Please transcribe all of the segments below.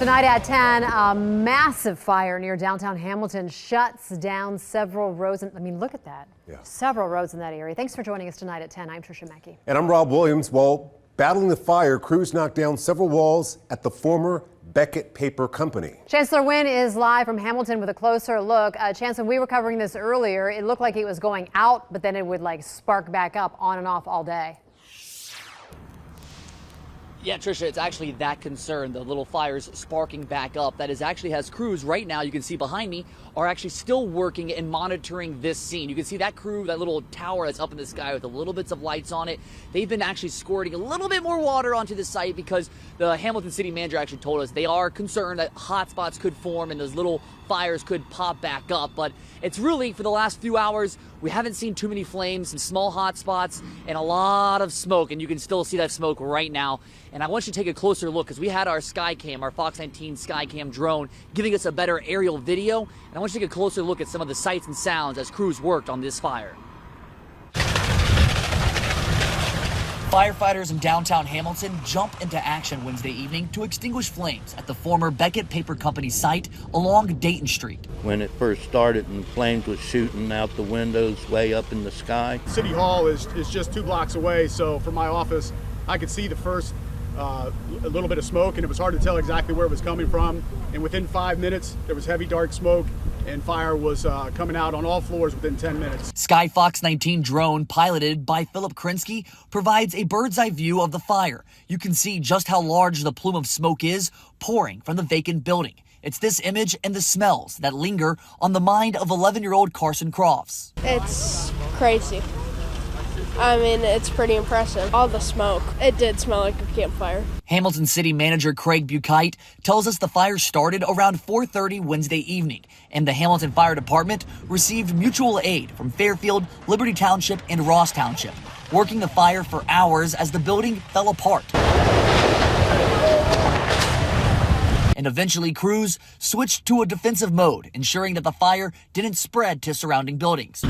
Tonight at 10, a massive fire near downtown Hamilton shuts down several roads. Look at that. Yeah. Several roads in that area. Thanks for joining us tonight at 10. I'm Tricia Mackey. And I'm Rob Williams. Well, battling the fire, crews knocked down several walls at the former Beckett Paper Company. Chancellor Wynn is live from Hamilton with a closer look. Chancellor, we were covering this earlier. It looked like it was going out, but then it would spark back up on and off all day. Yeah, Tricia, it's actually that concern, the little fires sparking back up. That is actually has crews right now, you can see behind me, are actually still working and monitoring this scene. You can see that crew, that little tower that's up in the sky with the little bits of lights on it. They've been actually squirting a little bit more water onto the site because the Hamilton city manager actually told us they are concerned that hot spots could form and those little fires could pop back up. But it's really, for the last few hours, we haven't seen too many flames, some small hot spots, and a lot of smoke, and you can still see that smoke right now. And I want you to take a closer look because we had our Skycam, our Fox 19 Skycam drone, giving us a better aerial video. And I want you to take a closer look at some of the sights and sounds as crews worked on this fire. Firefighters in downtown Hamilton jump into action Wednesday evening to extinguish flames at the former Beckett Paper Company site along Dayton Street. When it first started and flames was shooting out the windows way up in the sky. City Hall is just 2 blocks away, so from my office I could see the first a little bit of smoke, and it was hard to tell exactly where it was coming from. And within 5 minutes there was heavy dark smoke and fire was coming out on all floors within 10 minutes. Sky Fox 19 drone piloted by Philip Krinsky provides a bird's eye view of the fire. You can see just how large the plume of smoke is pouring from the vacant building. It's this image and the smells that linger on the mind of 11-year-old Carson Crofts. It's crazy. It's pretty impressive. All the smoke. It did smell like a campfire. Hamilton City Manager Craig Buchheit tells us the fire started around 4:30 Wednesday evening, and the Hamilton Fire Department received mutual aid from Fairfield, Liberty Township, and Ross Township, working the fire for hours as the building fell apart. And eventually crews switched to a defensive mode, ensuring that the fire didn't spread to surrounding buildings.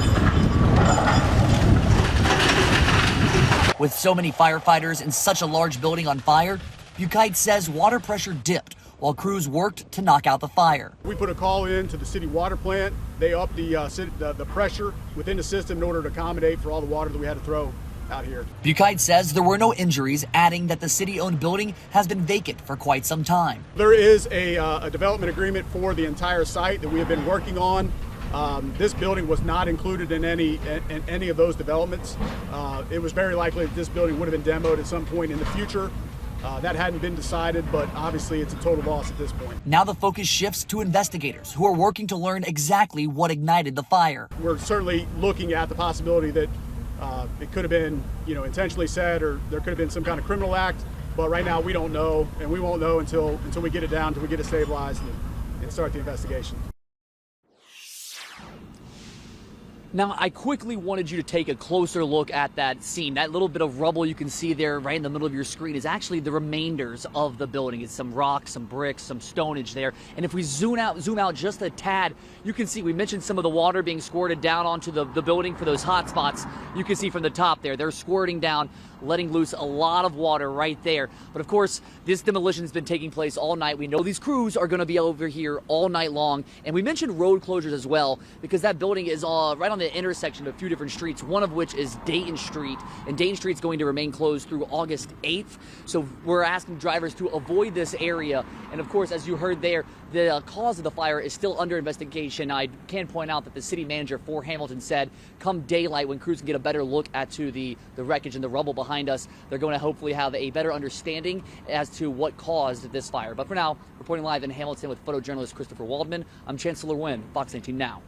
With so many firefighters in such a large building on fire, Buchheit says water pressure dipped while crews worked to knock out the fire. We put a call in to the city water plant. They upped the pressure within the system in order to accommodate for all the water that we had to throw out here. Buchheit says there were no injuries, adding that the city-owned building has been vacant for quite some time. There is a development agreement for the entire site that we have been working on. This building was not included in any of those developments. It was very likely that this building would have been demoed at some point in the future. That hadn't been decided, but obviously it's a total loss at this point. Now the focus shifts to investigators who are working to learn exactly what ignited the fire. We're certainly looking at the possibility that it could have been, intentionally set, or there could have been some kind of criminal act. But right now we don't know, and we won't know until we get it down, until we get it stabilized and start the investigation. Now, I quickly wanted you to take a closer look at that scene. That little bit of rubble you can see there right in the middle of your screen is actually the remainders of the building. It's some rocks, some bricks, some stonage there. And if we zoom out just a tad, you can see we mentioned some of the water being squirted down onto the building for those hot spots. You can see from the top there, they're squirting down, letting loose a lot of water right there. But of course, this demolition has been taking place all night. We know these crews are going to be over here all night long. And we mentioned road closures as well, because that building is right on the intersection of a few different streets, one of which is Dayton Street. And Dayton Street is going to remain closed through August 8th. So we're asking drivers to avoid this area. And of course, as you heard there, the cause of the fire is still under investigation. I can point out that the city manager for Hamilton said come daylight, when crews can get a better look at the wreckage and the rubble behind us, they're going to hopefully have a better understanding as to what caused this fire. But for now, reporting live in Hamilton with photojournalist Christopher Waldman, I'm Chancellor Wynn, Fox 19 Now.